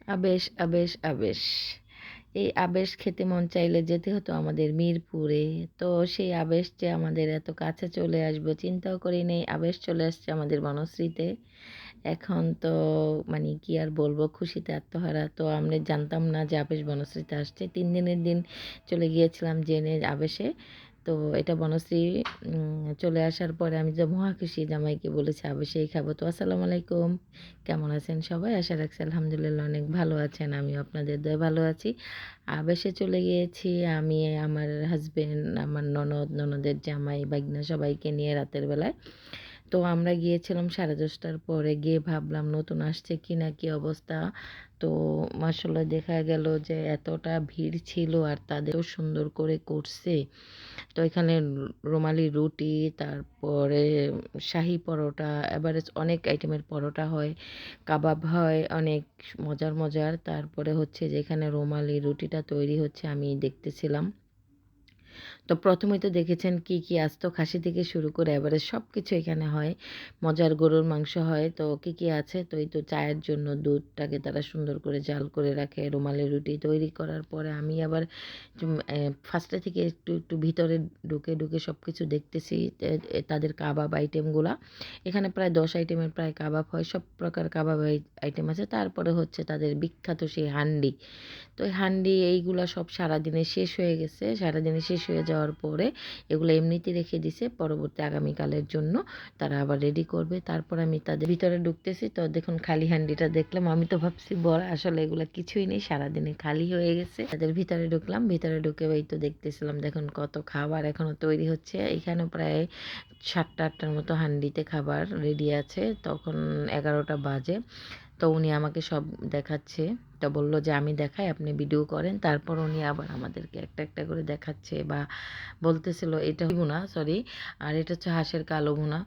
আবেশ, আবেশ, আবেশ। এই আবেশ খেতে মন চাইলে যেতে হতো আমাদের মিরপুরে। তো সেই আবেশ যে আমাদের এত কাছে চলে আসবে চিন্তাও করি নাই। আবেশ চলে আসছে আমাদের বনশ্রীতে। এখন তো মানে কি আর বলবো, খুশিতে আত্মহারা। তো আমরা জানতাম না যে আবেশ বনশ্রীতে আসছে। ৩ দিনের দিন চলে গিয়েছিলাম জেনে আবেশে। তো এটা বনশ্রী চলে আসার পরে আমি যে মহা খুশি, জামাইকে বলেছি আবেশেই খাবো। তো আসসালামু আলাইকুম, কেমন আছেন সবাই? আশা রাখছি আলহামদুলিল্লাহ অনেক ভালো আছেন। আমিও আপনাদের দয়ায় ভালো আছি। আবেশে চলে গিয়েছি আমি, আমার হাসবেন্ড, আমার ননদ, ননদের জামাই, ভাগ্না সবাইকে নিয়ে রাতের বেলায়। তো আমরা গিয়েছিলাম 10:30টার পরে। গিয়ে ভাবলাম নতুন আসছে কি না কি অবস্থা। তো আসলে দেখা গেল যে এতটা ভিড় ছিল আর তাদেরও সুন্দর করে করছে। তো এখানে রুমালি রুটি, তারপরে শাহি পরোটা, এভারেজ অনেক আইটেমের পরোটা হয়, কাবাব হয় অনেক মজার মজার। তারপরে হচ্ছে যে এখানে রুমালি রুটিটা তৈরি হচ্ছে আমি দেখতেছিলাম। তো প্রথমেই তো দেখেছেন কি কি আস্ত খাসি থেকে শুরু করে এবারে সব কিছু এখানে হয়। মজার গরুর মাংস হয়। তো কি কি আছে, তো এই তো চায়ের জন্য দুধটাকে তারা সুন্দর করে জাল করে রাখে। রুমালি রুটি তৈরি করার পরে আমি আবার ফার্স্টে থেকে একটু একটু ভিতরে ঢুকে ঢুকে সব কিছু দেখতেছি তাদের কাবাব আইটেমগুলা। এখানে প্রায় 10 আইটেমের প্রায় কাবাব হয়, সব প্রকার কাবাব আইটেম আছে। তারপরে হচ্ছে তাদের বিখ্যাত সেই হান্ডি। তো এই হান্ডি এইগুলা সব সারাদিনে শেষ হয়ে গেছে। সারাদিনে শেষ হয়ে যাওয়ার পরে এগুলো এমনিতেই রেখে দিছে, পরবর্তী আগামীকালের জন্য তারা আবার রেডি করবে। তারপর আমি তাদের ভিতরে ঢুকতেছি, তো দেখুন খালি হান্ডিটা দেখলাম। আমি তো ভাবছি বড়, আসলে এগুলো কিছুই নেই, সারাদিনে খালি হয়ে গেছে। তাদের ভিতরে ঢুকলাম, ভিতরে ঢুকে এই তো দেখতেছিলাম, দেখুন কত খাবার এখনো তৈরি হচ্ছে। এখানে প্রায় 7টা 8টার মতো হান্ডিতে খাবার রেডি আছে। তখন 11টা বাজে। তো উনি আমাকে সব দেখাচ্ছে। তো বলল যে আমি দেখাই, আপনি ভিডিও করেন। তারপর উনি আবার আমাদেরকে একটা একটা করে দেখাচ্ছে বা বলতেছিল এটা ভুনা, সরি, আর এটা হচ্ছে হাঁসের কালো ভুনা।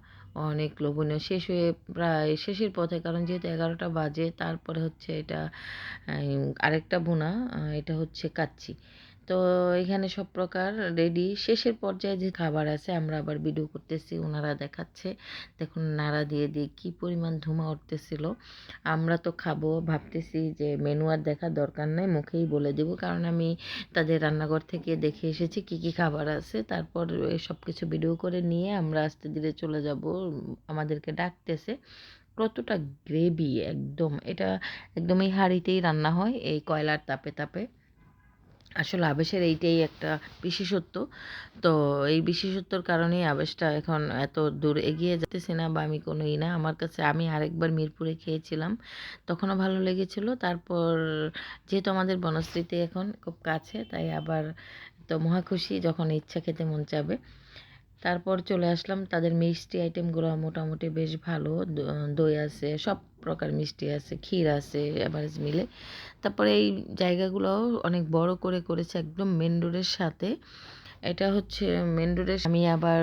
অনেক লোভনীয়, শেষ হয়ে প্রায় শেষের পথে, কারণ যেহেতু 11টা বাজে। তারপরে হচ্ছে এটা আরেকটা ভুনা, এটা হচ্ছে কাচ্চি। তো এখানে সব প্রকার রেডি, শেষের পর্যায়ে যে খাবার আছে আমরা আবার ভিডিও করতেছি, ওনারা দেখাচ্ছে। দেখুন নাড়া দিয়ে দিয়ে কি পরিমাণ ধোঁয়া উঠতেছিল। আমরা তো খাবো ভাবতেছি যে মেনু আর দেখার দরকার নাই, মুখেই বলে দেব, কারণ আমি তাদের রান্নাঘর থেকে দেখে এসেছি কি কি খাবার আছে। তারপর সব কিছু ভিডিও করে নিয়ে আমরা আস্তে ধীরে চলে যাব। আমাদেরকে ডাকতেছে। কতটা গ্রেভি একদম, এটা একদম এই হাঁড়িতেই রান্না হয় এই কয়লার তাপে তাপে। আসলে আবেশের এইটাই একটা বিশেষত্ব। তো এই বিশেষত্বর কারণেই আবেশটা এখন এত দূর এগিয়ে যেতেছি না, বা আমি কোনো না, আমার কাছে আমি আরেকবার মিরপুরে খেয়েছিলাম, তখনও ভালো লেগেছিল। তারপর যেহেতু আমাদের বনশ্রীতে এখন খুব কাছে, তাই আবার তো মহা খুশি যখন ইচ্ছা খেতে মন চাবে। তারপর চলে আসলাম, তাদের মিষ্টি আইটেমগুলো মোটামুটি বেশ ভালো। দই আছে, সব প্রকার মিষ্টি আছে, ক্ষীর আছে এভারেজ মিলে। তারপরে এই জায়গাগুলোও অনেক বড় করে করেছে একদম মেন রোডের সাথে। এটা হচ্ছে মেন রোডের। আমি আবার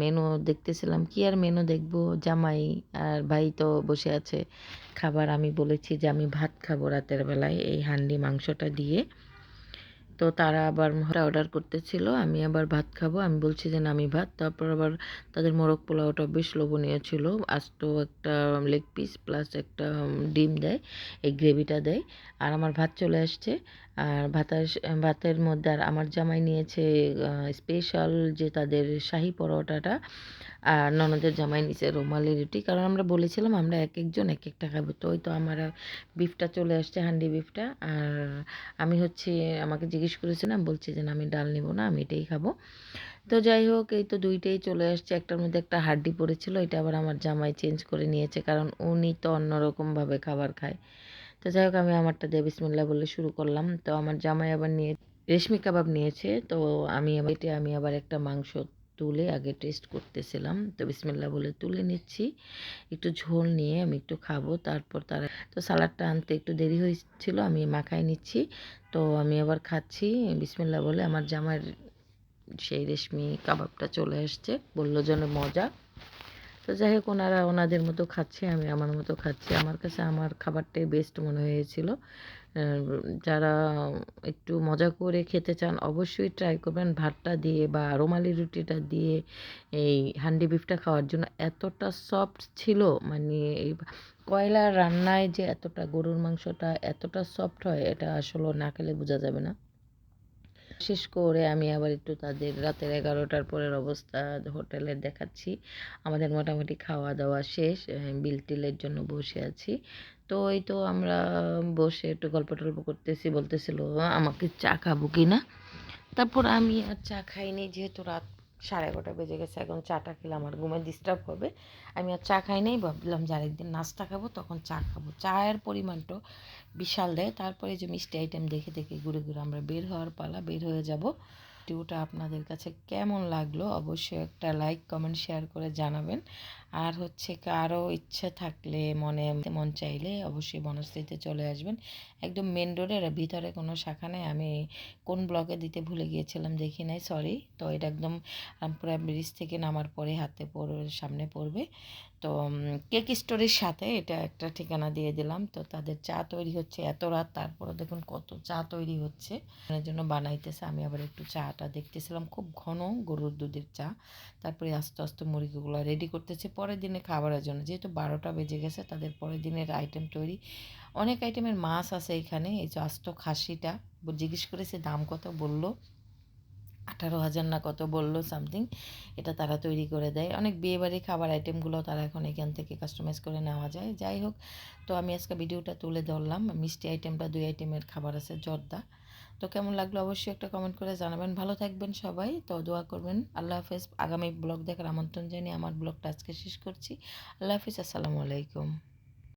মেনু দেখতেছিলাম, কি আর মেনু দেখবো, জামাই আর ভাই তো বসে আছে খাবার। আমি বলেছি যে আমি ভাত খাবো রাতের বেলায় এই হান্ডি মাংসটা দিয়ে। তো তারা আবার অর্ডার করতেছিল, আমি আবার ভাত খাবো। আমি বলছি যে না আমি ভাত। তারপর আবার তাদের মোরগ পোলাওটা বেশ লোভনীয় ছিল। আস্ত একটা লেগ পিস প্লাস একটা ডিম দেয়, এই গ্রেভিটা দেয়। আর আমার ভাত চলে আসছে। আর ভাতের মধ্যে আর আমার জামাই নিয়েছে স্পেশাল যে তাদের শাহি পরোটাটা। আর ননদের জামাই নিচে রুমালি রুটি, কারণ আমরা বলেছিলাম আমরা এক একজন এক একটা খাবো। তো ওই তো আমার বিফটা চলে আসছে, হান্ডি বিফটা। আর আমি হচ্ছে, আমাকে জিজ্ঞেস করেছিলাম, বলছি যে না আমি ডাল নিব না, আমি এটাই খাবো। তো যাই হোক, এই তো দুইটাই চলে আসছে। একটার মধ্যে একটা হাড্ডি পড়েছিল, এটা আবার আমার জামাই চেঞ্জ করে নিয়েছে, কারণ উনি তো অন্যরকমভাবে খাবার খায়। তো যাই হোক, আমি আমারটা দিয়ে বিসমিল্লাহ বলে শুরু করলাম। তো আমার জামাই আবার নিয়ে রেশমি কাবাব নিয়েছে। তো আমি আবার একটা মাংস তুলে আগে টেস্ট করতেছিলাম। তো বিসমিল্লাহ বলে তুলে নিচ্ছি, একটু ঝোল নিয়ে আমি একটু খাবো। তারপর তারা তো সালাডটা আনতে একটু দেরি হয়েছিল, আমি মাখায় নিচ্ছি। তো আমি আবার খাচ্ছি বিসমিল্লাহ বলে। আমার জামাইয়ের সেই রেশমি কাবাবটা চলে আসছে, বললো যেন মজা। তো যাই হোক, ওনারা ওনাদের মতো খাচ্ছে, আমি আমার মতো খাচ্ছি। আমার কাছে আমার খাবারটাই বেস্ট মনে হয়েছিল। আহ, যারা একটু মজা করে খেতে চান অবশ্যই ট্রাই করবেন ভাতটা দিয়ে বা রুমালি রুটিটা দিয়ে এই হান্ডি বিফটা খাওয়ার জন্য। এতটা সফট ছিল, মানে এই কয়লার রান্নায় যে এতটা গরুর মাংসটা এতটা সফট হয় এটা আসলে না খেলে বোঝা যাবে না। শেষ করে আমি আবার একটু তাদের রাতের 11টার পরের অবস্থা হোটেলের দেখাচ্ছি। আমাদের মোটামুটি খাওয়া দাওয়া শেষ, বিল টিলের জন্য বসে আছি। তো এই তো আমরা বসে একটু গল্প টল্প করতেছি, বলতেছিল আমাকে চা খাবো কি না। তারপর আমি আর চা খাইনি, যেহেতু রাত 11:30 বেজে গেছে, এখন চাটা খেলে আমার ঘুমে ডিস্টার্ব হবে। আমি আর চা খাই নাই, ভাবলাম যে আরেকদিন নাস্তা খাবো তখন চা খাবো। চায়ের পরিমাণটা বিশাল দেয়। তারপরে যে মিষ্টি আইটেম দেখে দেখে ঘুরে ঘুরে আমরা বের হওয়ার পালা, বের হয়ে যাব। ভিডিওটা আপনাদের কাছে কেমন লাগলো অবশ্যই একটা লাইক কমেন্ট শেয়ার করে জানাবেন। আর হচ্ছে কারো ইচ্ছে থাকলে মন চাইলে অবশ্যই বনশ্রীতে চলে আসবেন। একদম মেন রোডের ভিতরে কোনো শাখা নেই। আমি কোন ব্লকে দিতে ভুলে গিয়েছিলাম, দেখি নাই, সরি। তো এটা একদম রামপুরা ব্রিজ থেকে নামার পরে সামনে পড়বে। তো কেক স্টোরের সাথে এটা একটা ঠিকানা দিয়ে দিলাম। তো তাদের চা তৈরি হচ্ছে এত রাত, তারপরে দেখুন কত চা তৈরি হচ্ছে, এর জন্য বানাইতেছে। আমি আবার একটু চাটা দেখতেছিলাম, খুব ঘন গরুর দুধের চা। তারপরে আস্তে আস্তে মুরগিগুলো রেডি করতেছে পরের দিনে খাবারের জন্য, যেহেতু 12টা বেজে গেছে তাদের পরের দিনের আইটেম তৈরি। অনেক আইটেমের মাছ আছে এখানে। এই যে আস্ত খাসিটা জিজ্ঞেস করেছে দাম কত, বললো 18,000 না কত বললো সামথিং। এটা তারা তৈরি করে দেয়। অনেক বিয়েবাড়ি খাবার আইটেমগুলো তারা এখন এখান থেকে কাস্টমাইজ করে নেওয়া যায়। যাই হোক, তো আমি আজকে ভিডিওটা তুলে ধরলাম। মিষ্টি আইটেমটা 2 আইটেমের খাবার আছে জর্দা। তো কেমন লাগলো অবশ্যই একটা কমেন্ট করে জানাবেন। ভালো থাকবেন সবাই, তো দোয়া করবেন। আল্লাহ হাফেজ। আগামী ব্লগ দেখার আমন্ত্রণ জানিয়ে আমার ব্লগটা আজকে শেষ করছি। আল্লাহ হাফিজ, আসসালামু আলাইকুম।